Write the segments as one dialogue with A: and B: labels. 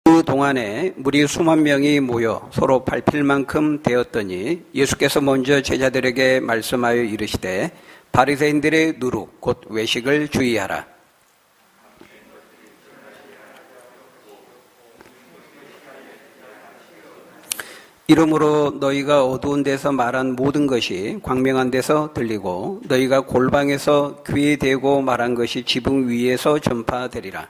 A: 그 동안에 무리 수만 명이 모여 서로 밟힐 만큼 되었더니 예수께서 먼저 제자들에게 말씀하여 이르시되 바리새인들의 누룩 곧 외식을 주의하라. 이러므로 너희가 어두운 데서 말한 모든 것이 광명한 데서 들리고 너희가 골방에서 귀에 대고 말한 것이 지붕 위에서 전파되리라.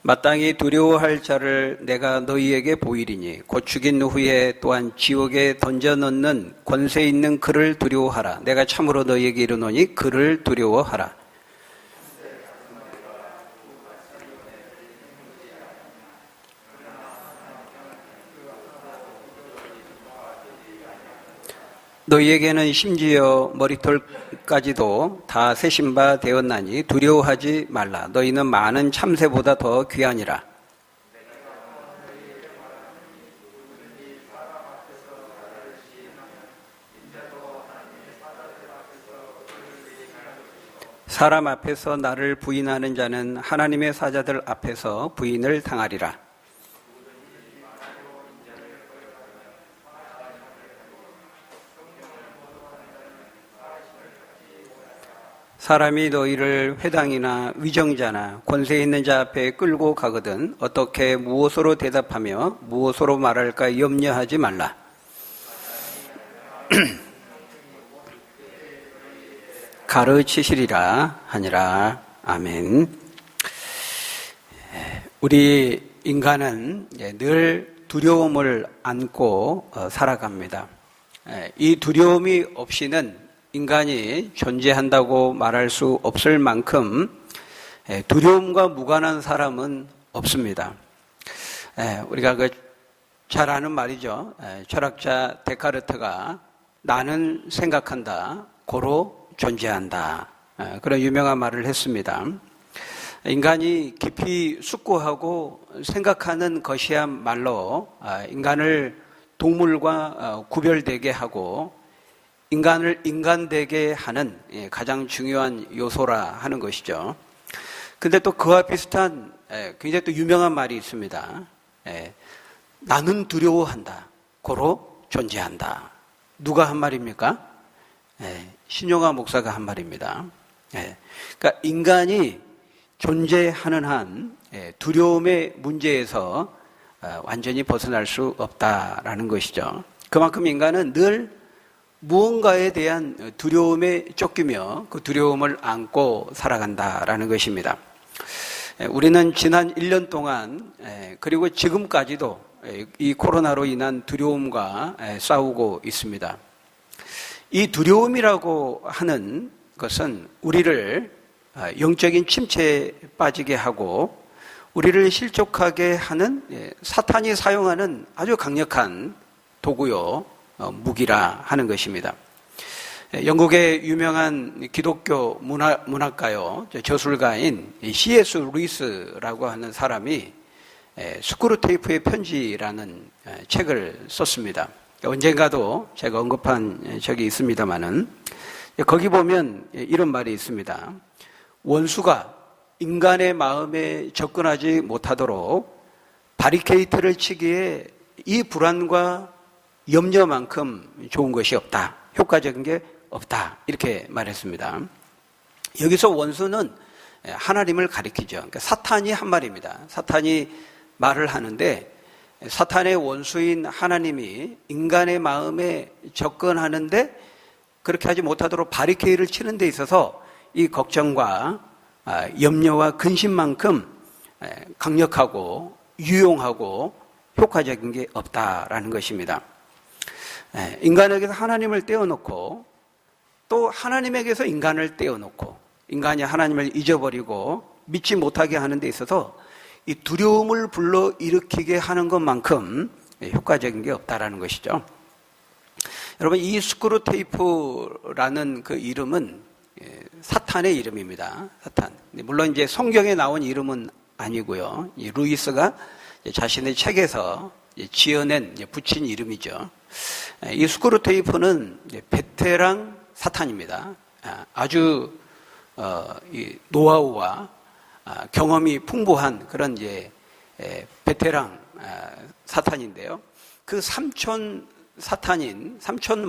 A: 마땅히 두려워할 자를 내가 너희에게 보이리니 곧 죽인 후에 또한 지옥에 던져 넣는 권세 있는 그를 두려워하라. 내가 참으로 너희에게 이르노니 그를 두려워하라. 너희에게는 심지어 머리털까지도 다 세신 바 되었나니 두려워하지 말라. 너희는 많은 참새보다 더 귀하니라. 사람 앞에서 나를 부인하는 자는 하나님의 사자들 앞에서 부인을 당하리라. 사람이 너희를 회당이나 위정자나 권세 있는 자 앞에 끌고 가거든 어떻게 무엇으로 대답하며 무엇으로 말할까 염려하지 말라. 가르치시리라 하니라. 아멘. 우리 인간은 늘 두려움을 안고 살아갑니다. 이 두려움이 없이는 인간이 존재한다고 말할 수 없을 만큼 두려움과 무관한 사람은 없습니다. 우리가 잘 아는 말이죠. 철학자 데카르트가 나는 생각한다, 고로 존재한다. 그런 유명한 말을 했습니다. 인간이 깊이 숙고하고 생각하는 것이야말로 인간을 동물과 구별되게 하고 인간을 인간되게 하는 가장 중요한 요소라 하는 것이죠. 근데 또 그와 비슷한 굉장히 또 유명한 말이 있습니다. 나는 두려워한다. 고로 존재한다. 누가 한 말입니까? 신용화 목사가 한 말입니다. 그러니까 인간이 존재하는 한 두려움의 문제에서 완전히 벗어날 수 없다라는 것이죠. 그만큼 인간은 늘 무언가에 대한 두려움에 쫓기며 그 두려움을 안고 살아간다라는 것입니다. 우리는 지난 1년 동안 그리고 지금까지도 이 코로나로 인한 두려움과 싸우고 있습니다. 이 두려움이라고 하는 것은 우리를 영적인 침체에 빠지게 하고 우리를 실족하게 하는 사탄이 사용하는 아주 강력한 도구요 무기라 하는 것입니다. 영국의 유명한 기독교 문학가요 저술가인 C.S. 루이스라고 하는 사람이 스크루테이프의 편지라는 책을 썼습니다. 언젠가도 제가 언급한 적이 있습니다마는 거기 보면 이런 말이 있습니다. 원수가 인간의 마음에 접근하지 못하도록 바리케이트를 치기에 이 불안과 염려만큼 좋은 것이 없다. 효과적인 게 없다. 이렇게 말했습니다. 여기서 원수는 하나님을 가리키죠. 그러니까 사탄이 한 말입니다. 사탄이 말을 하는데 사탄의 원수인 하나님이 인간의 마음에 접근하는데 그렇게 하지 못하도록 바리케이트를 치는 데 있어서 이 걱정과 염려와 근심만큼 강력하고 유용하고 효과적인 게 없다라는 것입니다. 인간에게서 하나님을 떼어놓고 또 하나님에게서 인간을 떼어놓고 인간이 하나님을 잊어버리고 믿지 못하게 하는 데 있어서 이 두려움을 불러일으키게 하는 것만큼 효과적인 게 없다라는 것이죠. 여러분, 이 스크루테이프라는 그 이름은 사탄의 이름입니다. 사탄. 물론 이제 성경에 나온 이름은 아니고요. 이 루이스가 자신의 책에서 지어낸 붙인 이름이죠. 이 스크루테이프는 베테랑 사탄입니다. 아주 이 노하우와 경험이 풍부한 그런 이제 베테랑 사탄인데요. 그 삼촌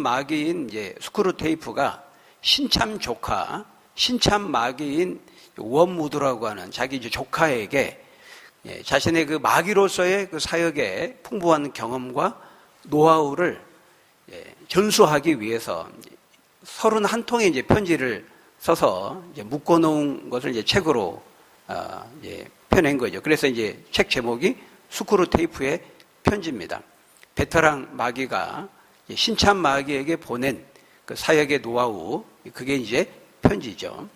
A: 마귀인 이제 스크루테이프가 신참 조카, 신참 마귀인 원무드라고 하는 자기 이제 조카에게 자신의 그 마귀로서의 그 사역에 풍부한 경험과 노하우를 전수하기 위해서 31통의 이제 편지를 써서 이제 묶어놓은 것을 이제 책으로 이제 펴낸 거죠. 그래서 이제 책 제목이 스크루테이프의 편지입니다. 베테랑 마귀가 신참 마귀에게 보낸 그 사역의 노하우, 그게 이제 편지죠.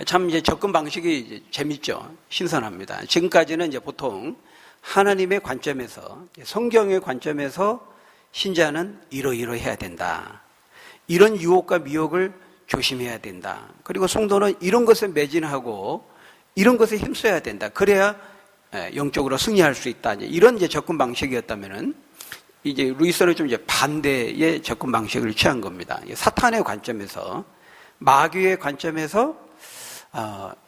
A: 참 이제 접근 방식이 이제 재밌죠. 신선합니다. 지금까지는 이제 보통 하나님의 관점에서, 성경의 관점에서 신자는 이러이러해야 된다. 이런 유혹과 미혹을 조심해야 된다. 그리고 성도는 이런 것에 매진하고 이런 것에 힘써야 된다. 그래야 영적으로 승리할 수 있다. 이런 이제 접근 방식이었다면은 이제 루이스는 좀 이제 반대의 접근 방식을 취한 겁니다. 사탄의 관점에서, 마귀의 관점에서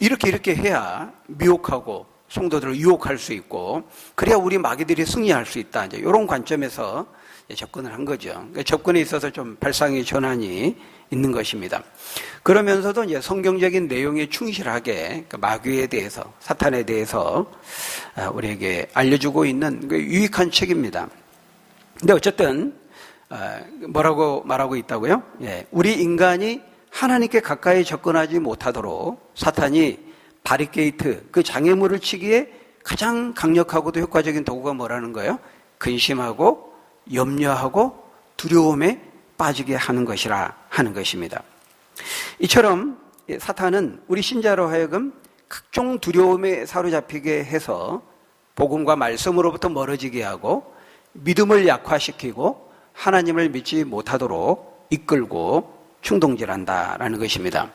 A: 이렇게 해야 미혹하고 성도들을 유혹할 수 있고, 그래야 우리 마귀들이 승리할 수 있다. 이제 이런 관점에서 접근을 한 거죠. 그러니까 접근에 있어서 좀 발상의 전환이 있는 것입니다. 그러면서도 이제 성경적인 내용에 충실하게 마귀에 대해서, 사탄에 대해서 우리에게 알려주고 있는 유익한 책입니다. 근데 어쨌든 뭐라고 말하고 있다고요? 우리 인간이 하나님께 가까이 접근하지 못하도록 사탄이 바리케이트, 그 장애물을 치기에 가장 강력하고도 효과적인 도구가 뭐라는 거예요? 근심하고 염려하고 두려움에 빠지게 하는 것이라 하는 것입니다. 이처럼 사탄은 우리 신자로 하여금 각종 두려움에 사로잡히게 해서 복음과 말씀으로부터 멀어지게 하고 믿음을 약화시키고 하나님을 믿지 못하도록 이끌고 충동질한다라는 것입니다.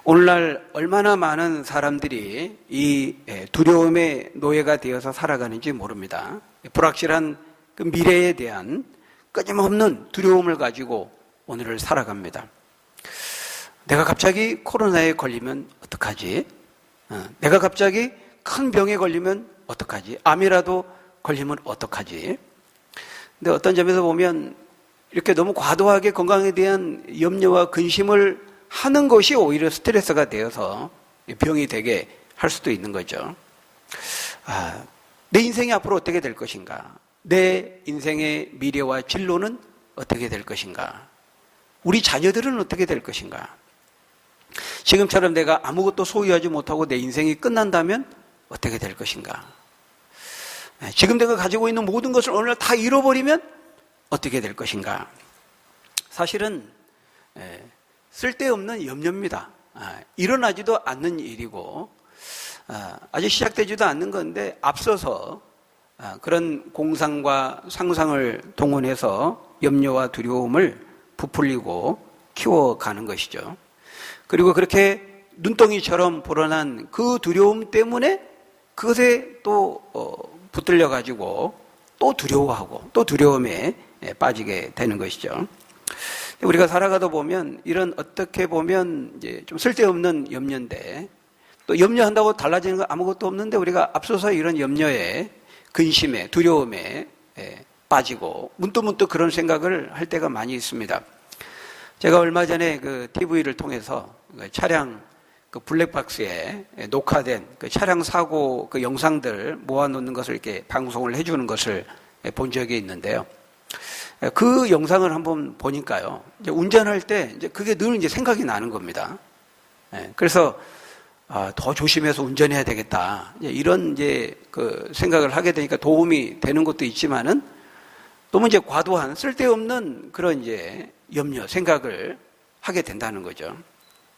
A: 오늘날 얼마나 많은 사람들이 이 두려움의 노예가 되어서 살아가는지 모릅니다. 불확실한 그 미래에 대한 끊임없는 두려움을 가지고 오늘을 살아갑니다. 내가 갑자기 코로나에 걸리면 어떡하지? 내가 갑자기 큰 병에 걸리면 어떡하지? 암이라도 걸리면 어떡하지? 근데 어떤 점에서 보면 이렇게 너무 과도하게 건강에 대한 염려와 근심을 하는 것이 오히려 스트레스가 되어서 병이 되게 할 수도 있는 거죠. 내 인생이 앞으로 어떻게 될 것인가? 내 인생의 미래와 진로는 어떻게 될 것인가? 우리 자녀들은 어떻게 될 것인가? 지금처럼 내가 아무것도 소유하지 못하고 내 인생이 끝난다면 어떻게 될 것인가? 지금 내가 가지고 있는 모든 것을 어느 날 다 잃어버리면 어떻게 될 것인가? 사실은 쓸데없는 염려입니다. 일어나지도 않는 일이고 아직 시작되지도 않는 건데 앞서서 그런 공상과 상상을 동원해서 염려와 두려움을 부풀리고 키워가는 것이죠. 그리고 그렇게 눈덩이처럼 불어난 그 두려움 때문에 그것에 또 붙들려 가지고 또 두려워하고 또 두려움에 빠지게 되는 것이죠. 우리가 살아가다 보면 이런 어떻게 보면 이제 좀 쓸데없는 염려인데 또 염려한다고 달라지는 건 아무것도 없는데 우리가 앞서서 이런 염려에 근심에 두려움에 빠지고 문득문득 그런 생각을 할 때가 많이 있습니다. 제가 얼마 전에 그 TV를 통해서 차량 그 블랙박스에 녹화된 그 차량 사고 그 영상들 모아놓는 것을 이렇게 방송을 해주는 것을 본 적이 있는데요. 그 영상을 한번 보니까요. 이제 운전할 때 이제 그게 늘 이제 생각이 나는 겁니다. 그래서 더 조심해서 운전해야 되겠다. 이런 이제 그 생각을 하게 되니까 도움이 되는 것도 있지만은 너무 이제 과도한 쓸데없는 그런 이제 염려, 생각을 하게 된다는 거죠.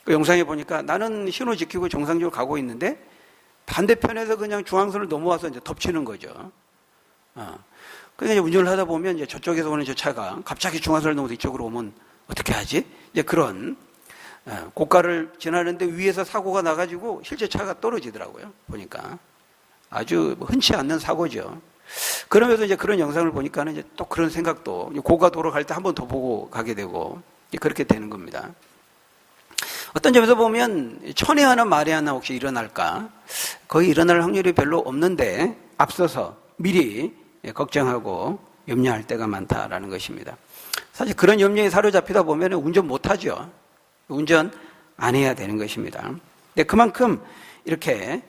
A: 그 영상에 보니까 나는 신호 지키고 정상적으로 가고 있는데 반대편에서 그냥 중앙선을 넘어와서 이제 덮치는 거죠. 그러니까 운전을 하다 보면 이제 저쪽에서 오는 저 차가 갑자기 중앙선을 넘어서 이쪽으로 오면 어떻게 하지? 이제 그런 고가를 지나는데 위에서 사고가 나가지고 실제 차가 떨어지더라고요. 보니까 아주 흔치 않는 사고죠. 그러면서 이제 그런 영상을 보니까는 이제 또 그런 생각도 고가도로 갈 때 한 번 더 보고 가게 되고 그렇게 되는 겁니다. 어떤 점에서 보면 천에 하나 말에 하나 혹시 일어날까? 거의 일어날 확률이 별로 없는데 앞서서 미리 걱정하고 염려할 때가 많다라는 것입니다. 사실 그런 염려에 사로잡히다 보면 운전 못하죠. 운전 안 해야 되는 것입니다. 근데 그만큼 이렇게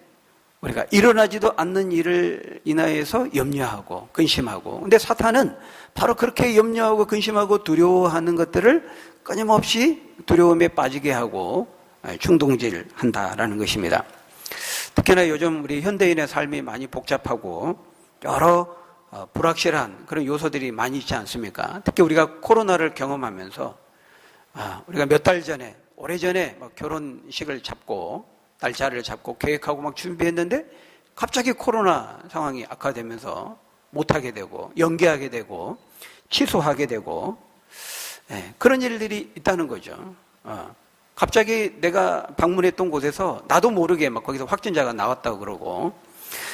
A: 우리가 일어나지도 않는 일을 인하여서 염려하고 근심하고, 근데 사탄은 바로 그렇게 염려하고 근심하고 두려워하는 것들을 끊임없이 두려움에 빠지게 하고 충동질한다라는 것입니다. 특히나 요즘 우리 현대인의 삶이 많이 복잡하고 여러 불확실한 그런 요소들이 많이 있지 않습니까? 특히 우리가 코로나를 경험하면서 우리가 몇 달 전에, 오래전에 막 결혼식을 잡고 날짜를 잡고 계획하고 막 준비했는데 갑자기 코로나 상황이 악화되면서 못하게 되고 연기하게 되고 취소하게 되고 그런 일들이 있다는 거죠. 갑자기 내가 방문했던 곳에서 나도 모르게 막 거기서 확진자가 나왔다고 그러고,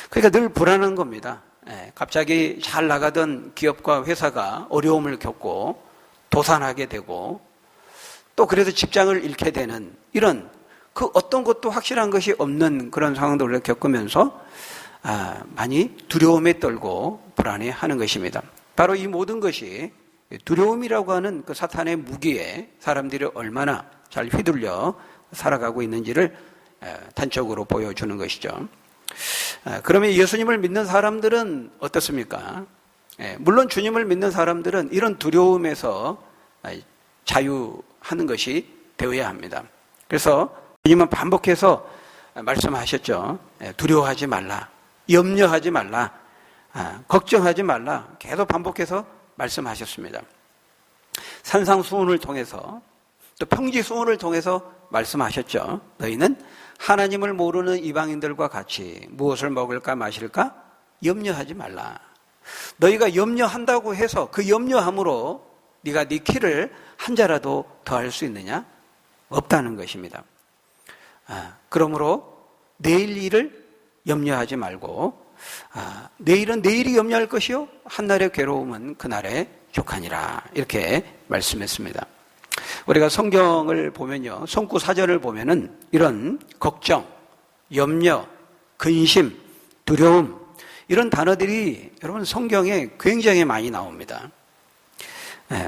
A: 그러니까 늘 불안한 겁니다. 갑자기 잘 나가던 기업과 회사가 어려움을 겪고 도산하게 되고 또 그래서 직장을 잃게 되는 이런 그 어떤 것도 확실한 것이 없는 그런 상황들을 겪으면서 많이 두려움에 떨고 불안해하는 것입니다. 바로 이 모든 것이 두려움이라고 하는 그 사탄의 무기에 사람들이 얼마나 잘 휘둘려 살아가고 있는지를 단적으로 보여주는 것이죠. 그러면 예수님을 믿는 사람들은 어떻습니까? 물론 주님을 믿는 사람들은 이런 두려움에서 자유하는 것이 되어야 합니다. 그래서 주님은 반복해서 말씀하셨죠. 두려워하지 말라, 염려하지 말라, 걱정하지 말라, 계속 반복해서 말씀하셨습니다. 산상수훈을 통해서 또 평지수훈을 통해서 말씀하셨죠. 너희는 하나님을 모르는 이방인들과 같이 무엇을 먹을까 마실까 염려하지 말라. 너희가 염려한다고 해서 그 염려함으로 네가 네 키를 한 자라도 더할 수 있느냐? 없다는 것입니다. 그러므로 내일 일을 염려하지 말고 내일은 내일이 염려할 것이요 한날의 괴로움은 그날의 족하니라, 이렇게 말씀했습니다. 우리가 성경을 보면요, 성구 사전을 보면은 이런 걱정, 염려, 근심, 두려움 이런 단어들이 여러분 성경에 굉장히 많이 나옵니다.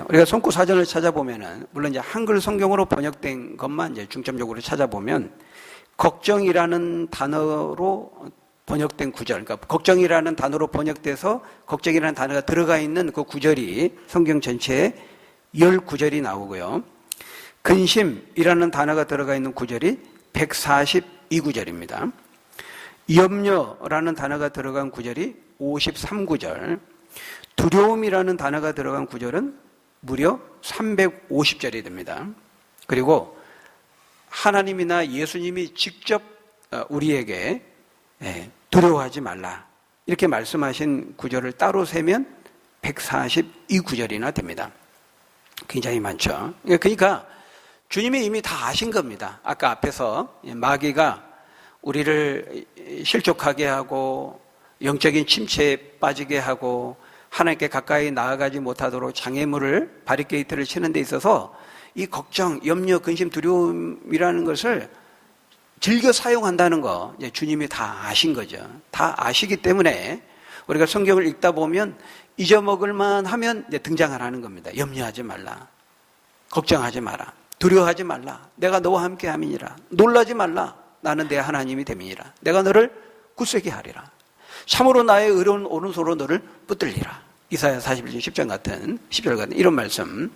A: 우리가 성구 사전을 찾아보면은 물론 이제 한글 성경으로 번역된 것만 이제 중점적으로 찾아보면 걱정이라는 단어로 번역된 구절, 그러니까 걱정이라는 단어로 번역돼서 걱정이라는 단어가 들어가 있는 그 구절이 성경 전체에 19절이 나오고요. 근심이라는 단어가 들어가 있는 구절이 142구절입니다. 염려라는 단어가 들어간 구절이 53구절, 두려움이라는 단어가 들어간 구절은 무려 350절이 됩니다. 그리고 하나님이나 예수님이 직접 우리에게 두려워하지 말라 이렇게 말씀하신 구절을 따로 세면 142구절이나 됩니다. 굉장히 많죠. 그러니까 주님이 이미 다 아신 겁니다. 아까 앞에서 마귀가 우리를 실족하게 하고 영적인 침체에 빠지게 하고 하나님께 가까이 나아가지 못하도록 장애물을 바리케이트를 치는 데 있어서 이 걱정, 염려, 근심, 두려움이라는 것을 즐겨 사용한다는 거 이제 주님이 다 아신 거죠. 다 아시기 때문에 우리가 성경을 읽다 보면 잊어먹을 만하면 이제 등장을 하는 겁니다. 염려하지 말라, 걱정하지 마라, 두려워하지 말라, 내가 너와 함께 함이니라, 놀라지 말라, 나는 내 하나님이 됨이니라, 내가 너를 굳세게 하리라, 참으로 나의 의로운 오른손으로 너를 붙들리라. 이사야 41장 10절 같은 10절 같은 이런 말씀.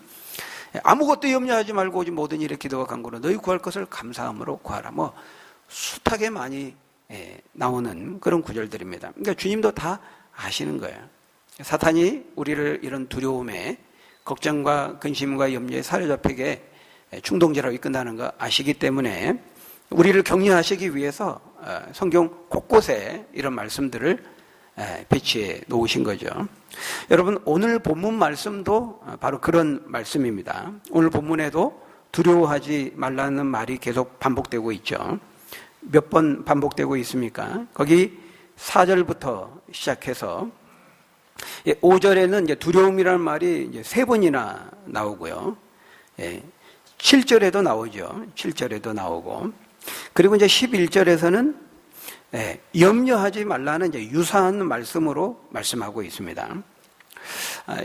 A: 아무것도 염려하지 말고 오직 모든 일에 기도와 간구로 너희 구할 것을 감사함으로 구하라. 뭐 숱하게 많이 나오는 그런 구절들입니다. 그러니까 주님도 다 아시는 거예요. 사탄이 우리를 이런 두려움에, 걱정과 근심과 염려에 사로잡히게 충동질하고 이끈다는 거 아시기 때문에 우리를 격려하시기 위해서 성경 곳곳에 이런 말씀들을 배치해 놓으신 거죠. 여러분, 오늘 본문 말씀도 바로 그런 말씀입니다. 오늘 본문에도 두려워하지 말라는 말이 계속 반복되고 있죠. 몇 번 반복되고 있습니까? 거기 4절부터 시작해서 5절에는 이제 두려움이라는 말이 이제 3번이나 나오고요. 7절에도 나오죠. 7절에도 나오고. 그리고 이제 11절에서는 염려하지 말라는 이제 유사한 말씀으로 말씀하고 있습니다.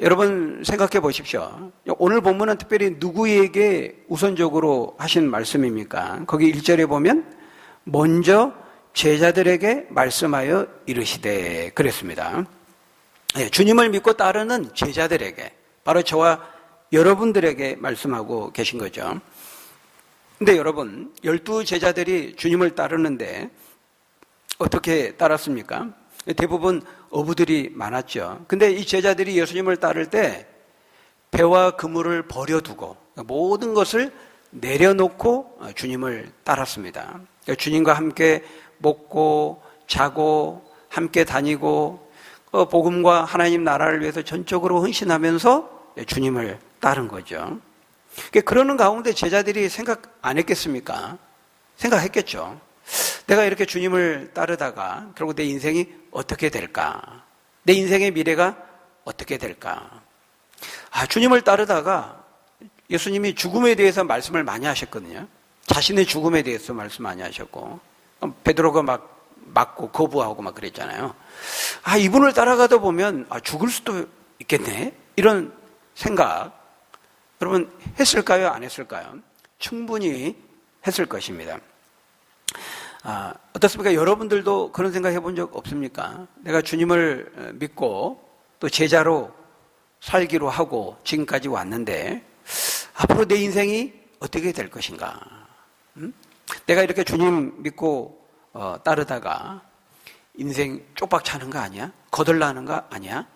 A: 여러분 생각해 보십시오. 오늘 본문은 특별히 누구에게 우선적으로 하신 말씀입니까? 거기 1절에 보면 먼저 제자들에게 말씀하여 이르시되 그랬습니다. 주님을 믿고 따르는 제자들에게, 바로 저와 여러분들에게 말씀하고 계신 거죠. 근데 여러분, 12제자들이 주님을 따르는데 어떻게 따랐습니까? 대부분 어부들이 많았죠. 근데 이 제자들이 예수님을 따를 때 배와 그물을 버려두고 모든 것을 내려놓고 주님을 따랐습니다. 주님과 함께 먹고 자고 함께 다니고 복음과 하나님 나라를 위해서 전적으로 헌신하면서 주님을 따른 거죠. 그러는 가운데 제자들이 생각 안 했겠습니까? 생각했겠죠. 내가 이렇게 주님을 따르다가 결국 내 인생이 어떻게 될까? 내 인생의 미래가 어떻게 될까? 주님을 따르다가 예수님이 죽음에 대해서 말씀을 많이 하셨거든요. 자신의 죽음에 대해서 말씀 많이 하셨고, 베드로가 막 맞고 거부하고 막 그랬잖아요. 이분을 따라가다 보면 죽을 수도 있겠네? 이런 생각 여러분 했을까요? 안 했을까요? 충분히 했을 것입니다. 어떻습니까? 여러분들도 그런 생각 해본 적 없습니까? 내가 주님을 믿고 또 제자로 살기로 하고 지금까지 왔는데 앞으로 내 인생이 어떻게 될 것인가? 내가 이렇게 주님 믿고 따르다가 인생 쪽박 차는 거 아니야? 거덜나는 거 아니야?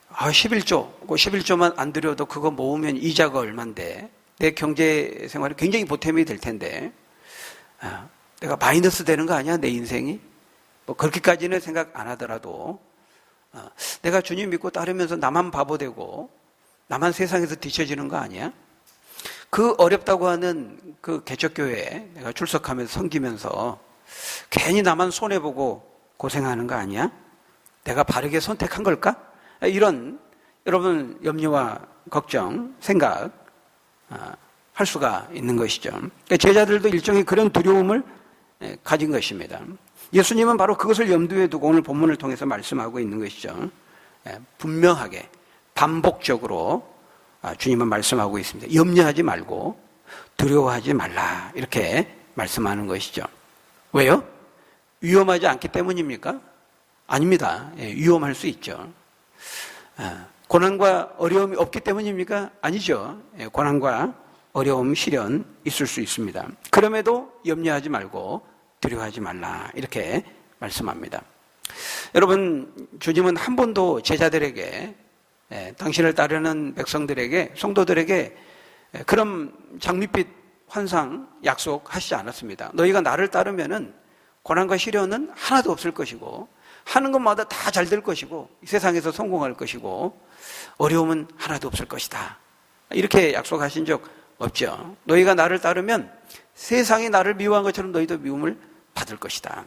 A: 11조, 11조만 안 들여도 그거 모으면 이자가 얼만데 내 경제 생활이 굉장히 보탬이 될 텐데 내가 마이너스 되는 거 아니야? 내 인생이? 그렇게까지는 생각 안 하더라도 내가 주님 믿고 따르면서 나만 바보 되고 나만 세상에서 뒤처지는 거 아니야? 그 어렵다고 하는 그 개척교회에 내가 출석하면서 섬기면서 괜히 나만 손해보고 고생하는 거 아니야? 내가 바르게 선택한 걸까? 이런 여러분 염려와 걱정, 생각 할 수가 있는 것이죠. 제자들도 일종의 그런 두려움을 가진 것입니다. 예수님은 바로 그것을 염두에 두고 오늘 본문을 통해서 말씀하고 있는 것이죠. 분명하게 반복적으로 주님은 말씀하고 있습니다. 염려하지 말고 두려워하지 말라 이렇게 말씀하는 것이죠. 왜요? 위험하지 않기 때문입니까? 아닙니다. 위험할 수 있죠. 고난과 어려움이 없기 때문입니까? 아니죠. 고난과 어려움, 시련 있을 수 있습니다. 그럼에도 염려하지 말고 두려워하지 말라 이렇게 말씀합니다. 여러분, 주님은 한 번도 제자들에게 당신을 따르는 백성들에게, 성도들에게 그런 장밋빛 환상 약속하시지 않았습니다. 너희가 나를 따르면은 고난과 시련은 하나도 없을 것이고 하는 것마다 다 잘 될 것이고 세상에서 성공할 것이고 어려움은 하나도 없을 것이다. 이렇게 약속하신 적 없죠. 너희가 나를 따르면 세상이 나를 미워한 것처럼 너희도 미움을 받을 것이다.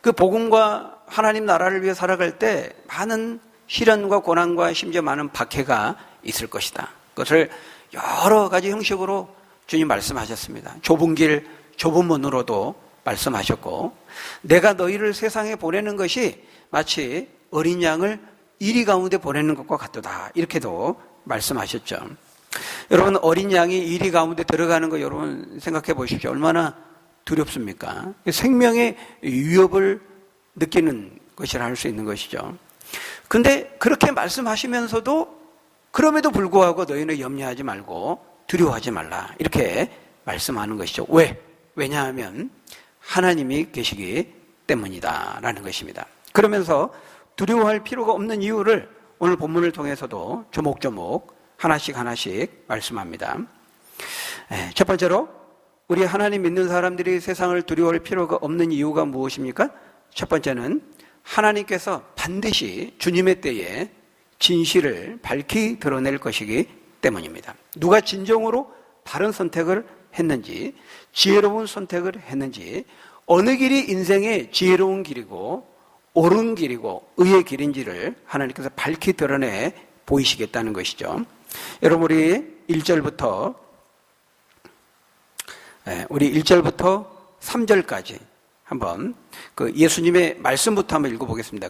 A: 그 복음과 하나님 나라를 위해 살아갈 때 많은 시련과 고난과 심지어 많은 박해가 있을 것이다. 그것을 여러 가지 형식으로 주님 말씀하셨습니다. 좁은 길, 좁은 문으로도 말씀하셨고 내가 너희를 세상에 보내는 것이 마치 어린 양을 이리 가운데 보내는 것과 같도다. 이렇게도 말씀하셨죠. 여러분, 어린 양이 이리 가운데 들어가는 거 여러분 생각해 보십시오. 얼마나 두렵습니까? 생명의 위협을 느끼는 것이라 할 수 있는 것이죠. 근데 그렇게 말씀하시면서도 그럼에도 불구하고 너희는 염려하지 말고 두려워하지 말라 이렇게 말씀하는 것이죠. 왜? 왜냐하면 하나님이 계시기 때문이다 라는 것입니다. 그러면서 두려워할 필요가 없는 이유를 오늘 본문을 통해서도 조목조목 하나씩 말씀합니다. 첫 번째로 우리 하나님 믿는 사람들이 세상을 두려워할 필요가 없는 이유가 무엇입니까? 첫 번째는 하나님께서 반드시 주님의 때에 진실을 밝히 드러낼 것이기 때문입니다. 누가 진정으로 바른 선택을 했는지, 지혜로운 선택을 했는지, 어느 길이 인생의 지혜로운 길이고 옳은 길이고 의의 길인지를 하나님께서 밝히 드러내 보이시겠다는 것이죠. 여러분 우리 1절부터 3절까지 한번 그 예수님의 말씀부터 한번 읽어보겠습니다.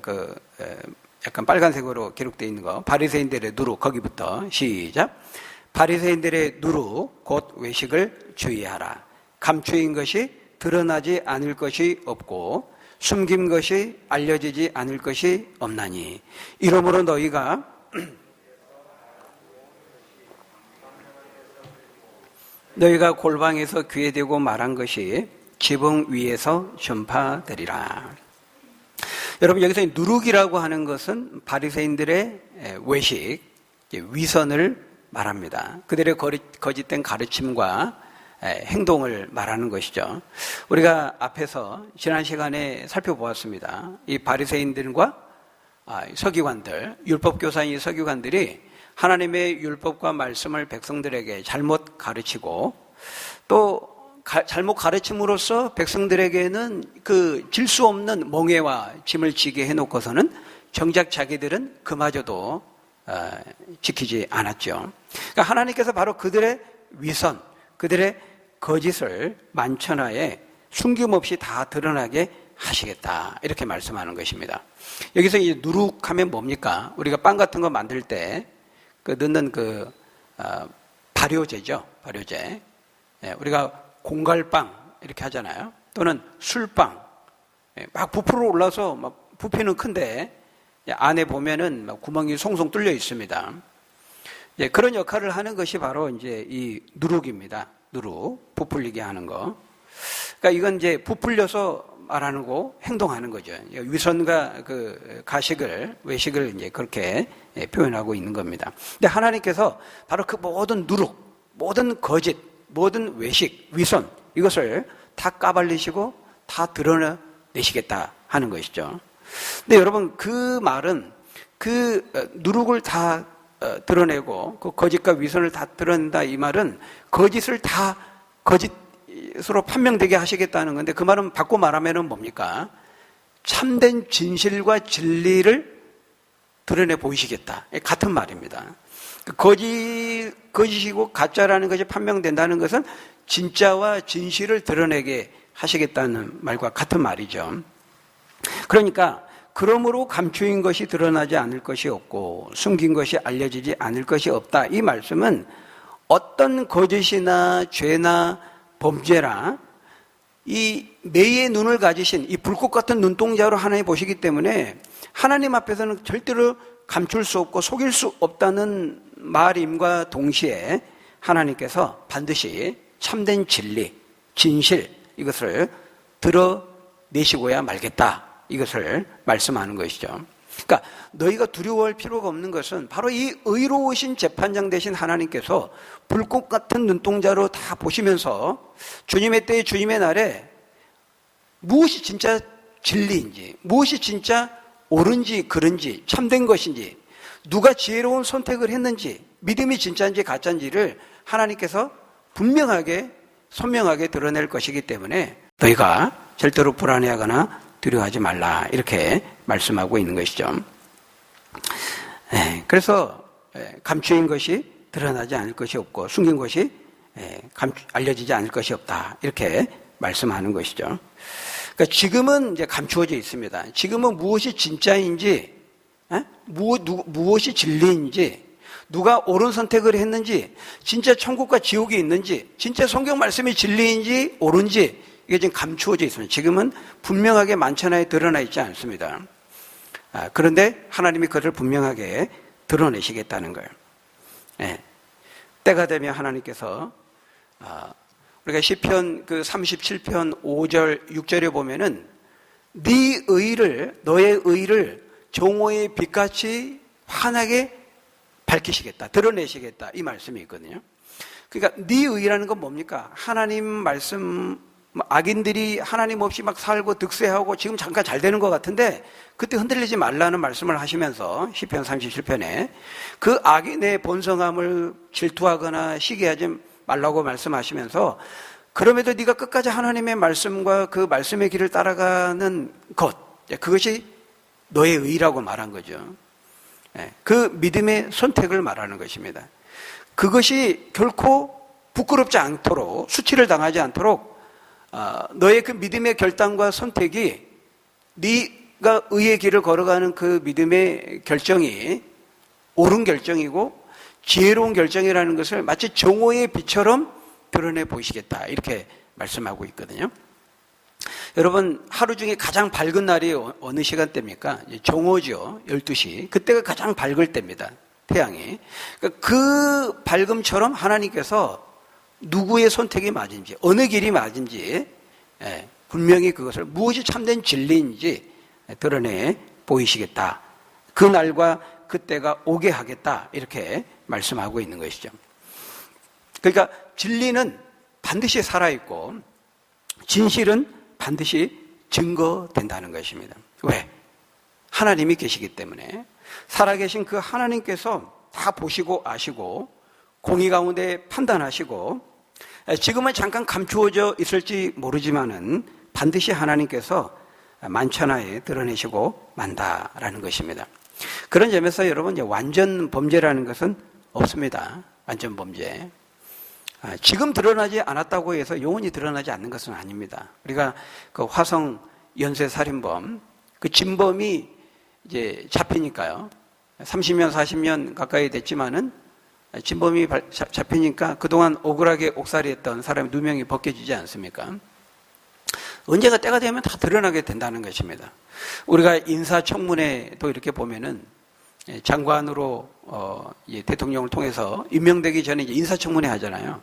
A: 약간 빨간색으로 기록되어 있는 거, 바리새인들의 누룩, 거기부터 시작. 바리새인들의 누룩 곧 외식을 주의하라. 감추인 것이 드러나지 않을 것이 없고 숨긴 것이 알려지지 않을 것이 없나니 이러므로 너희가 골방에서 귀에 대고 말한 것이 지붕 위에서 전파되리라. 여러분 여기서 누룩이라고 하는 것은 바리새인들의 외식, 위선을 말합니다. 그들의 거짓된 가르침과 행동을 말하는 것이죠. 우리가 앞에서 지난 시간에 살펴보았습니다. 이 바리새인들과 서기관들, 율법교사인 서기관들이 하나님의 율법과 말씀을 백성들에게 잘못 가르치고 또 잘못 가르침으로써 백성들에게는 그 질 수 없는 멍에와 짐을 지게 해놓고서는 정작 자기들은 그마저도 지키지 않았죠. 그러니까 하나님께서 바로 그들의 위선, 그들의 거짓을 만천하에 숨김없이 다 드러나게 하시겠다 이렇게 말씀하는 것입니다. 여기서 이 누룩하면 뭡니까? 우리가 빵 같은 거 만들 때 넣는 발효제죠. 발효제. 우리가 공갈빵 이렇게 하잖아요. 또는 술빵. 막 부풀어 올라서 막 부피는 큰데 안에 보면은 막 구멍이 송송 뚫려 있습니다. 그런 역할을 하는 것이 바로 이제 이 누룩입니다. 누룩, 부풀리게 하는 거. 그러니까 이건 이제 부풀려서 말하는 거, 행동하는 거죠. 위선과 외식을 이제 그렇게 표현하고 있는 겁니다. 근데 하나님께서 바로 그 모든 누룩, 모든 거짓, 모든 외식, 위선, 이것을 다 까발리시고 다 드러내시겠다 하는 것이죠. 근데 여러분, 그 말은 그 누룩을 다 드러내고 그 거짓과 위선을 다 드러낸다 이 말은 거짓을 다 거짓으로 판명되게 하시겠다는 건데 그 말은 바꿔 말하면 뭡니까? 참된 진실과 진리를 드러내 보이시겠다. 같은 말입니다. 거짓이고 가짜라는 것이 판명된다는 것은 진짜와 진실을 드러내게 하시겠다는 말과 같은 말이죠. 그러니까 그러므로 감추인 것이 드러나지 않을 것이 없고 숨긴 것이 알려지지 않을 것이 없다. 이 말씀은 어떤 거짓이나 죄나 범죄나 이 매의 눈을 가지신 이 불꽃 같은 눈동자로 하나님 보시기 때문에 하나님 앞에서는 절대로 감출 수 없고 속일 수 없다는 말임과 동시에 하나님께서 반드시 참된 진리, 진실 이것을 드러내시고야 말겠다. 이것을 말씀하는 것이죠. 그러니까 너희가 두려워할 필요가 없는 것은 바로 이 의로우신 재판장 되신 하나님께서 불꽃 같은 눈동자로 다 보시면서 주님의 때에 주님의 날에 무엇이 진짜 진리인지, 무엇이 진짜 옳은지 그른지 참된 것인지, 누가 지혜로운 선택을 했는지, 믿음이 진짜인지 가짜인지를 하나님께서 분명하게 선명하게 드러낼 것이기 때문에 너희가 절대로 불안해하거나 두려워하지 말라 이렇게 말씀하고 있는 것이죠. 그래서 감추인 것이 드러나지 않을 것이 없고 숨긴 것이 알려지지 않을 것이 없다 이렇게 말씀하는 것이죠. 그러니까 지금은 이제 감추어져 있습니다. 지금은 무엇이 진짜인지, 무엇이 진리인지, 누가 옳은 선택을 했는지, 진짜 천국과 지옥이 있는지, 진짜 성경 말씀이 진리인지 옳은지 이게 지금 감추어져 있습니다. 지금은 분명하게 만천하에 드러나 있지 않습니다. 그런데 하나님이 그를 분명하게 드러내시겠다는 거예요. 때가 되면 하나님께서 우리가 시편 37편 5절 6절에 보면은 네 의를, 너의 의를 정오의 빛같이 환하게 밝히시겠다, 드러내시겠다 이 말씀이 있거든요. 그러니까 네 의라는 건 뭡니까? 하나님 말씀, 악인들이 하나님 없이 막 살고 득세하고 지금 잠깐 잘 되는 것 같은데 그때 흔들리지 말라는 말씀을 하시면서 시편 37편에 그 악인의 본성함을 질투하거나 시기하지 말라고 말씀하시면서 그럼에도 네가 끝까지 하나님의 말씀과 그 말씀의 길을 따라가는 것, 그것이 너의 의라고 말한 거죠. 그 믿음의 선택을 말하는 것입니다. 그것이 결코 부끄럽지 않도록, 수치를 당하지 않도록 너의 그 믿음의 결단과 선택이 네가 의의 길을 걸어가는 그 믿음의 결정이 옳은 결정이고 지혜로운 결정이라는 것을 마치 정오의 빛처럼 드러내 보이시겠다, 이렇게 말씀하고 있거든요. 여러분, 하루 중에 가장 밝은 날이 어느 시간대입니까? 정오죠. 12시. 그때가 가장 밝을 때입니다, 태양이. 그 밝음처럼 하나님께서 누구의 선택이 맞은지, 어느 길이 맞은지 분명히 그것을, 무엇이 참된 진리인지 드러내 보이시겠다. 그 날과 그때가 오게 하겠다, 이렇게 말씀하고 있는 것이죠. 그러니까 진리는 반드시 살아있고 진실은 반드시 증거된다는 것입니다. 왜? 하나님이 계시기 때문에. 살아계신 그 하나님께서 다 보시고 아시고 공의 가운데 판단하시고, 지금은 잠깐 감추어져 있을지 모르지만은 반드시 하나님께서 만천하에 드러내시고 만다라는 것입니다. 그런 점에서 여러분, 완전 범죄라는 것은 없습니다. 완전 범죄. 지금 드러나지 않았다고 해서 영원히 드러나지 않는 것은 아닙니다. 우리가 그 화성 연쇄 살인범, 그 진범이 이제 잡히니까요. 30년, 40년 가까이 됐지만은 진범이 잡히니까 그동안 억울하게 옥살이했던 사람이 누명이 벗겨지지 않습니까? 언제가 때가 되면 다 드러나게 된다는 것입니다. 우리가 인사청문회도 이렇게 보면은 장관으로 대통령을 통해서 임명되기 전에 이제 인사청문회 하잖아요.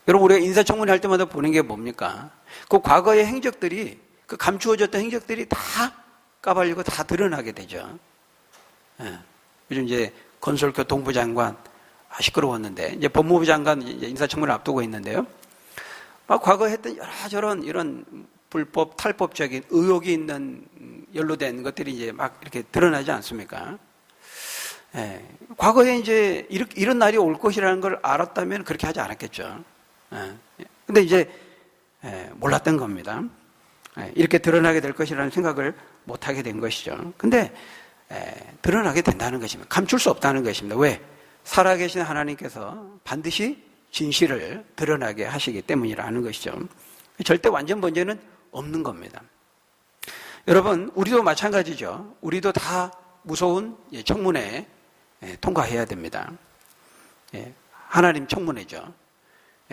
A: 여러분, 우리가 인사청문회 할 때마다 보는 게 뭡니까? 그 과거의 행적들이, 그 감추어졌던 행적들이 다 까발리고 다 드러나게 되죠. 요즘 이제 건설교통부 장관, 시끄러웠는데, 이제 법무부 장관 이제 인사청문회를 앞두고 있는데요. 막 과거에 했던 여러저런 이런 불법, 탈법적인 의혹이 있는 연루된 것들이 이제 막 이렇게 드러나지 않습니까? 과거에 이제 이런 날이 올 것이라는 걸 알았다면 그렇게 하지 않았겠죠. 근데 이제 몰랐던 겁니다. 이렇게 드러나게 될 것이라는 생각을 못 하게 된 것이죠. 근데 드러나게 된다는 것입니다. 감출 수 없다는 것입니다. 왜? 살아계신 하나님께서 반드시 진실을 드러나게 하시기 때문이라는 것이죠. 절대 완전 범죄는 없는 겁니다. 여러분, 우리도 마찬가지죠. 우리도 다 무서운 청문회 통과해야 됩니다. 하나님 청문회죠.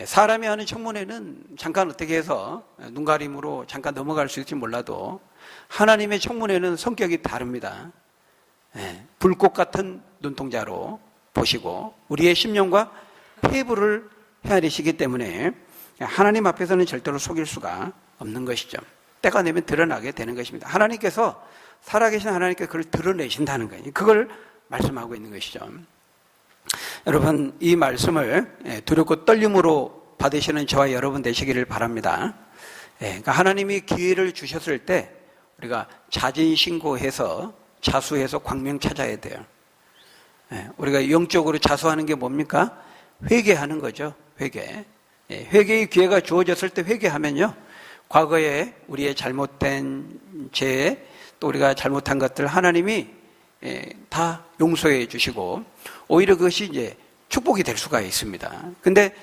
A: 사람이 하는 청문회는 잠깐 어떻게 해서 눈가림으로 잠깐 넘어갈 수 있을지 몰라도 하나님의 청문회는 성격이 다릅니다. 불꽃 같은 눈동자로 보시고 우리의 심령과 폐부를 헤아리시기 때문에 하나님 앞에서는 절대로 속일 수가 없는 것이죠. 때가 되면 드러나게 되는 것입니다. 하나님께서, 살아계신 하나님께서 그걸 드러내신다는 거예요. 그걸 말씀하고 있는 것이죠. 여러분, 이 말씀을 두렵고 떨림으로 받으시는 저와 여러분 되시기를 바랍니다. 그러니까 하나님이 기회를 주셨을 때 우리가 자진신고해서 자수해서 광명 찾아야 돼요. 우리가 영적으로 자수하는 게 뭡니까? 회개하는 거죠. 회개. 회개의 기회가 주어졌을 때 회개하면요, 과거에 우리의 잘못된 죄, 또 우리가 잘못한 것들 하나님이 다 용서해 주시고 오히려 그것이 이제 축복이 될 수가 있습니다. 근데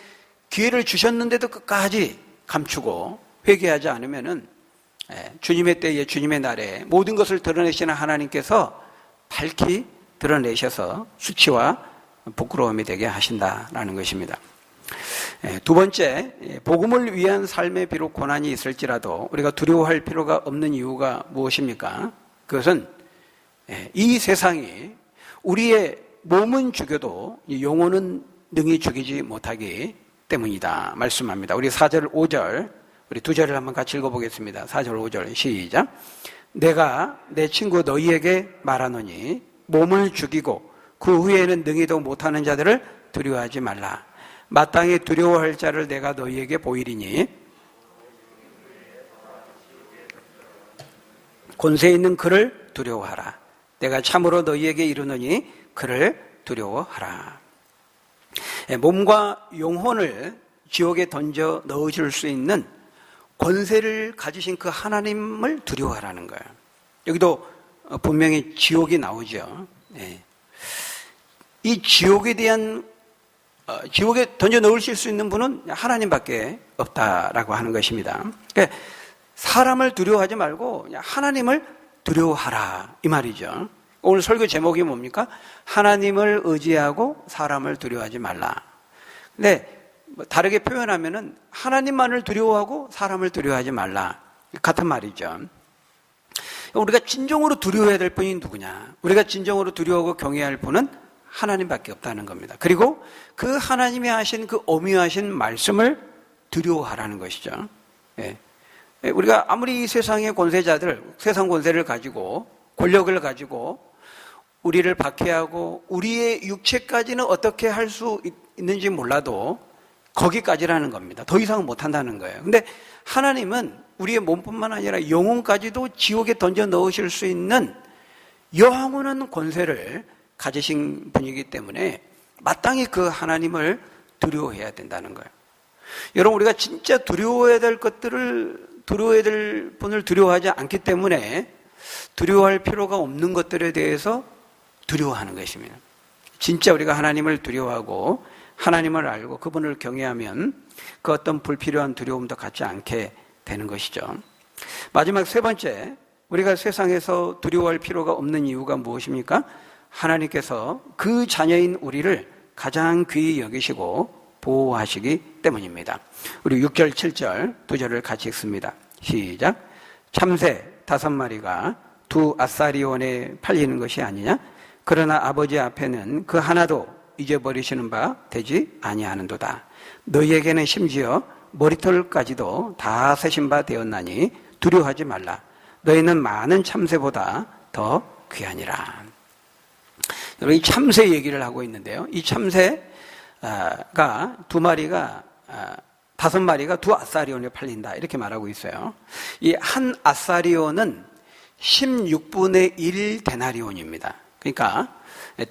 A: 기회를 주셨는데도 끝까지 감추고 회개하지 않으면은 주님의 때에, 주님의 날에 모든 것을 드러내시는 하나님께서 밝히 드러내셔서 수치와 부끄러움이 되게 하신다라는 것입니다. 두 번째, 복음을 위한 삶에 비록 고난이 있을지라도 우리가 두려워할 필요가 없는 이유가 무엇입니까? 그것은 이 세상이 우리의 몸은 죽여도 영혼은 능히 죽이지 못하기 때문이다 말씀합니다. 우리 4절 5절 우리 두 절을 한번 같이 읽어보겠습니다. 4절 5절 시작. 내가 내 친구 너희에게 말하노니 몸을 죽이고 그 후에는 능히도 못하는 자들을 두려워하지 말라. 마땅히 두려워할 자를 내가 너희에게 보이리니 권세 있는 그를 두려워하라. 내가 참으로 너희에게 이르노니 그를 두려워하라. 몸과 영혼을 지옥에 던져 넣으실 수 있는 권세를 가지신 그 하나님을 두려워하라는 거예요. 여기도 분명히 지옥이 나오죠. 이 지옥에 대한 지옥에 던져 넣으실 수 있는 분은 하나님밖에 없다라고 하는 것입니다. 그러니까 사람을 두려워하지 말고 하나님을 두려워하라 이 말이죠. 오늘 설교 제목이 뭡니까? 하나님을 의지하고 사람을 두려워하지 말라. 근데 다르게 표현하면은 하나님만을 두려워하고 사람을 두려워하지 말라. 같은 말이죠. 우리가 진정으로 두려워해야 될 분이 누구냐? 우리가 진정으로 두려워하고 경외할 분은 하나님밖에 없다는 겁니다. 그리고 그 하나님이 하신 그 오묘하신 말씀을 두려워하라는 것이죠. 예. 우리가 아무리 이 세상의 권세자들, 세상 권세를 가지고 권력을 가지고 우리를 박해하고 우리의 육체까지는 어떻게 할 수 있는지 몰라도 거기까지라는 겁니다. 더 이상은 못한다는 거예요. 근데 하나님은 우리의 몸뿐만 아니라 영혼까지도 지옥에 던져 넣으실 수 있는 영원한 권세를 가지신 분이기 때문에 마땅히 그 하나님을 두려워해야 된다는 거예요. 여러분, 우리가 진짜 두려워해야 될 것들을, 두려워해야 될 분을 두려워하지 않기 때문에 두려워할 필요가 없는 것들에 대해서 두려워하는 것입니다. 진짜 우리가 하나님을 두려워하고 하나님을 알고 그분을 경외하면 그 어떤 불필요한 두려움도 갖지 않게 되는 것이죠. 마지막 세 번째, 우리가 세상에서 두려워할 필요가 없는 이유가 무엇입니까? 하나님께서 그 자녀인 우리를 가장 귀히 여기시고 보호하시기 때문입니다. 우리 6절, 7절 두 절을 같이 읽습니다. 시작. 참새 5마리가 두 아사리온에 팔리는 것이 아니냐? 그러나 아버지 앞에는 그 하나도 잊어버리시는 바 되지 아니하는도다. 너희에게는 심지어 머리털까지도 다 세신 바 되었나니 두려워하지 말라. 너희는 많은 참새보다 더 귀하니라. 여러분, 이 참새 얘기를 하고 있는데요. 이 참새가 5마리가 두 아사리온에 팔린다 이렇게 말하고 있어요. 이 한 아사리온은 16분의 1 데나리온입니다. 그러니까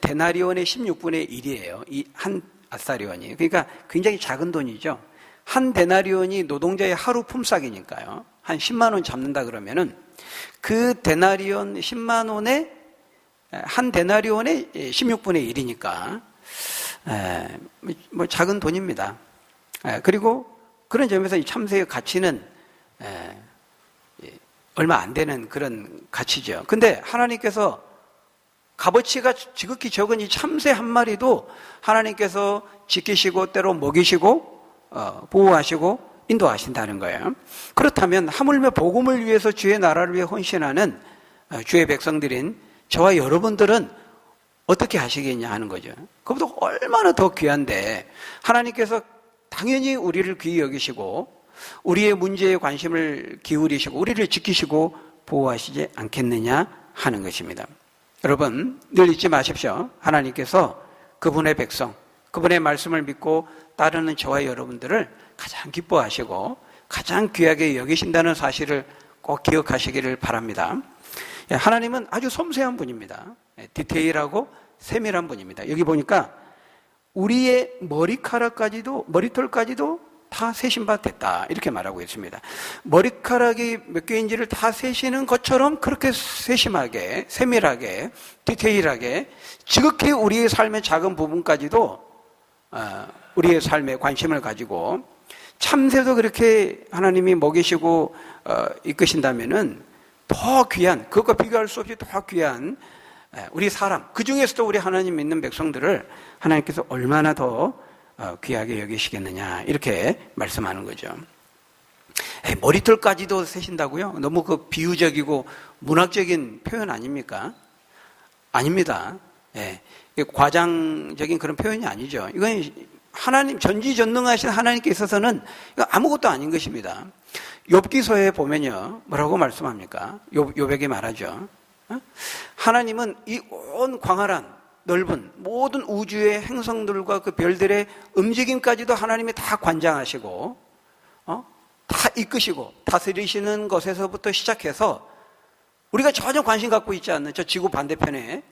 A: 데나리온의 16분의 1이에요. 이 한 아사리온이. 그러니까 굉장히 작은 돈이죠. 한 데나리온이 노동자의 하루 품삯이니까요. 한 10만 원 잡는다 그러면은 그 데나리온 10만 원에 한 데나리온의 16분의 1이니까 뭐 작은 돈입니다. 그리고 그런 점에서 이 참새의 가치는 얼마 안 되는 그런 가치죠. 근데 하나님께서 값어치가 지극히 적은 이 참새 한 마리도 하나님께서 지키시고 때로 먹이시고 보호하시고 인도하신다는 거예요. 그렇다면 하물며 복음을 위해서 주의 나라를 위해 헌신하는 주의 백성들인 저와 여러분들은 어떻게 하시겠냐 하는 거죠. 그것도 얼마나 더 귀한데 하나님께서 당연히 우리를 귀히 여기시고 우리의 문제에 관심을 기울이시고 우리를 지키시고 보호하시지 않겠느냐 하는 것입니다. 여러분, 늘 잊지 마십시오. 하나님께서 그분의 백성, 그분의 말씀을 믿고 따르는 저와 여러분들을 가장 기뻐하시고 가장 귀하게 여기신다는 사실을 꼭 기억하시기를 바랍니다. 하나님은 아주 섬세한 분입니다. 디테일하고 세밀한 분입니다. 여기 보니까 우리의 머리털까지도 다 세신 바 됐다 이렇게 말하고 있습니다. 머리카락이 몇 개인지를 다 세시는 것처럼 그렇게 세심하게 세밀하게 디테일하게 지극히 우리의 삶의 작은 부분까지도 우리의 삶에 관심을 가지고 참새도 그렇게 하나님이 먹이시고 이끄신다면은 더 귀한, 그것과 비교할 수 없이 더 귀한 우리 사람, 그 중에서도 우리 하나님 믿는 백성들을 하나님께서 얼마나 더 귀하게 여기시겠느냐 이렇게 말씀하는 거죠. 머리털까지도 세신다고요? 너무 그 비유적이고 문학적인 표현 아닙니까? 아닙니다. 과장적인 그런 표현이 아니죠. 이건 하나님, 전지전능하신 하나님께 있어서는 아무것도 아닌 것입니다. 욥기서에 보면요, 뭐라고 말씀합니까? 욥에게 말하죠. 하나님은 이 온 광활한 넓은 모든 우주의 행성들과 그 별들의 움직임까지도 하나님이 다 관장하시고 다 이끄시고 다스리시는 것에서부터 시작해서 우리가 전혀 관심 갖고 있지 않는 저 지구 반대편에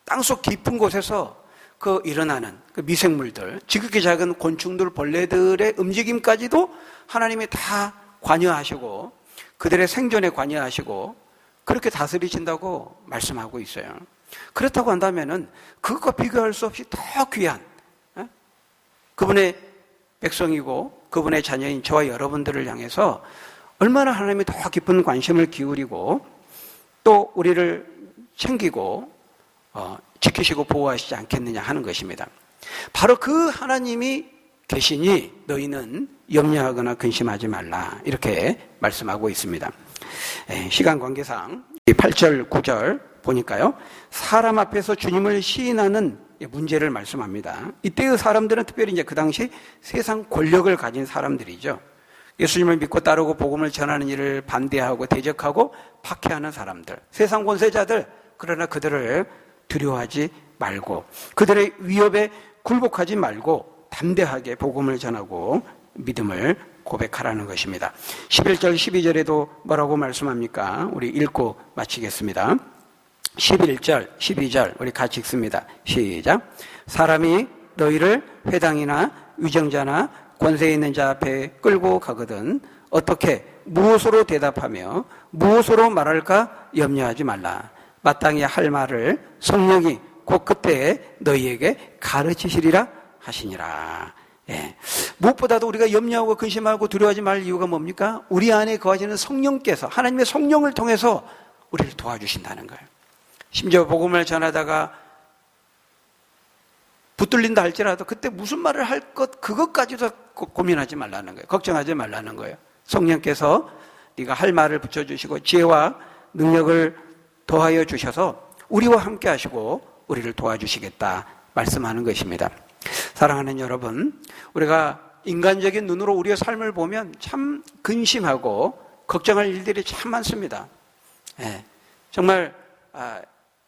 A: 땅속 깊은 곳에서 그 일어나는 그 미생물들, 지극히 작은 곤충들, 벌레들의 움직임까지도 하나님이 다 관여하시고 그들의 생존에 관여하시고 그렇게 다스리신다고 말씀하고 있어요. 그렇다고 한다면은 그것과 비교할 수 없이 더 귀한 그분의 백성이고 그분의 자녀인 저와 여러분들을 향해서 얼마나 하나님이 더 깊은 관심을 기울이고 또 우리를 챙기고 지키시고 보호하시지 않겠느냐 하는 것입니다. 바로 그 하나님이 계시니 너희는 염려하거나 근심하지 말라, 이렇게 말씀하고 있습니다. 시간 관계상 8절 9절 보니까요, 사람 앞에서 주님을 시인하는 문제를 말씀합니다. 이때의 사람들은 특별히 이제 그 당시 세상 권력을 가진 사람들이죠. 예수님을 믿고 따르고 복음을 전하는 일을 반대하고 대적하고 박해하는 사람들, 세상 권세자들. 그러나 그들을 두려워하지 말고 그들의 위협에 굴복하지 말고 담대하게 복음을 전하고 믿음을 고백하라는 것입니다. 11절 12절에도 뭐라고 말씀합니까? 우리 읽고 마치겠습니다. 11절 12절 우리 같이 읽습니다. 시작. 사람이 너희를 회당이나 위정자나 권세 있는 자 앞에 끌고 가거든 어떻게 무엇으로 대답하며 무엇으로 말할까 염려하지 말라. 마땅히 할 말을 성령이 곧 그때에 너희에게 가르치시리라 하시니라. 무엇보다도 우리가 염려하고 근심하고 두려워하지 말 이유가 뭡니까? 우리 안에 거하시는 성령께서, 하나님의 성령을 통해서 우리를 도와주신다는 거예요. 심지어 복음을 전하다가 붙들린다 할지라도 그때 무슨 말을 할 것, 그것까지도 고민하지 말라는 거예요. 걱정하지 말라는 거예요. 성령께서 네가 할 말을 붙여주시고 지혜와 능력을 더하여 주셔서 우리와 함께 하시고 우리를 도와주시겠다 말씀하는 것입니다. 사랑하는 여러분, 우리가 인간적인 눈으로 우리의 삶을 보면 참 근심하고 걱정할 일들이 참 많습니다. 정말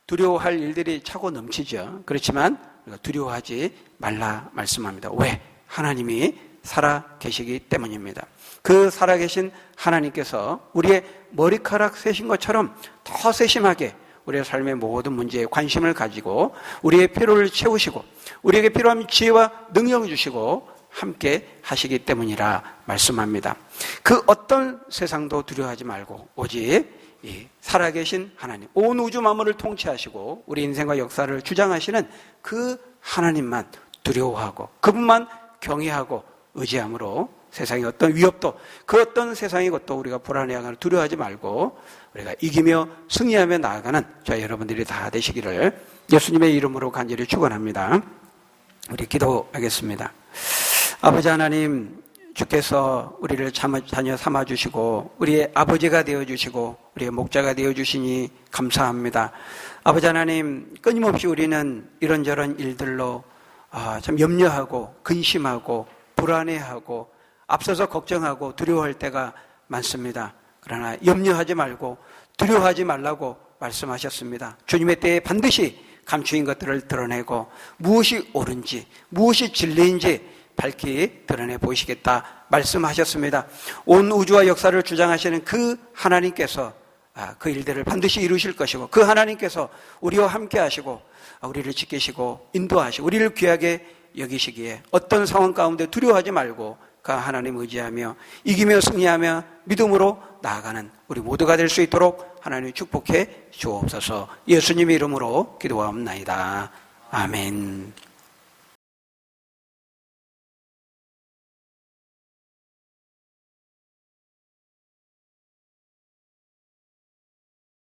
A: 두려워할 일들이 차고 넘치죠. 그렇지만 두려워하지 말라 말씀합니다. 왜? 하나님이 살아 계시기 때문입니다. 그 살아계신 하나님께서 우리의 머리카락 세신 것처럼 더 세심하게 우리의 삶의 모든 문제에 관심을 가지고 우리의 필요를 채우시고 우리에게 필요한 지혜와 능력을 주시고 함께 하시기 때문이라 말씀합니다. 그 어떤 세상도 두려워하지 말고 오직 이 살아계신 하나님, 온 우주 만물을 통치하시고 우리 인생과 역사를 주장하시는 그 하나님만 두려워하고 그분만 경외하고 의지함으로 세상의 어떤 위협도, 그 어떤 세상의 것도 우리가 불안해하거나 두려워하지 말고 우리가 이기며 승리하며 나아가는 저희 여러분들이 다 되시기를 예수님의 이름으로 간절히 축원합니다. 우리 기도하겠습니다. 아버지 하나님, 주께서 우리를 자녀 삼아주시고 우리의 아버지가 되어주시고 우리의 목자가 되어주시니 감사합니다. 아버지 하나님, 끊임없이 우리는 이런저런 일들로 참 염려하고 근심하고 불안해하고 앞서서 걱정하고 두려워할 때가 많습니다. 그러나 염려하지 말고 두려워하지 말라고 말씀하셨습니다. 주님의 때에 반드시 감추인 것들을 드러내고 무엇이 옳은지 무엇이 진리인지 밝히 드러내 보이시겠다 말씀하셨습니다. 온 우주와 역사를 주장하시는 그 하나님께서 그 일들을 반드시 이루실 것이고 그 하나님께서 우리와 함께 하시고 우리를 지키시고 인도하시고 우리를 귀하게 여기시기에 어떤 상황 가운데 두려워하지 말고 그 하나님 의지하며 이기며 승리하며 믿음으로 나아가는 우리 모두가 될 수 있도록 하나님 축복해 주옵소서. 예수님의 이름으로 기도하옵나이다. 아멘.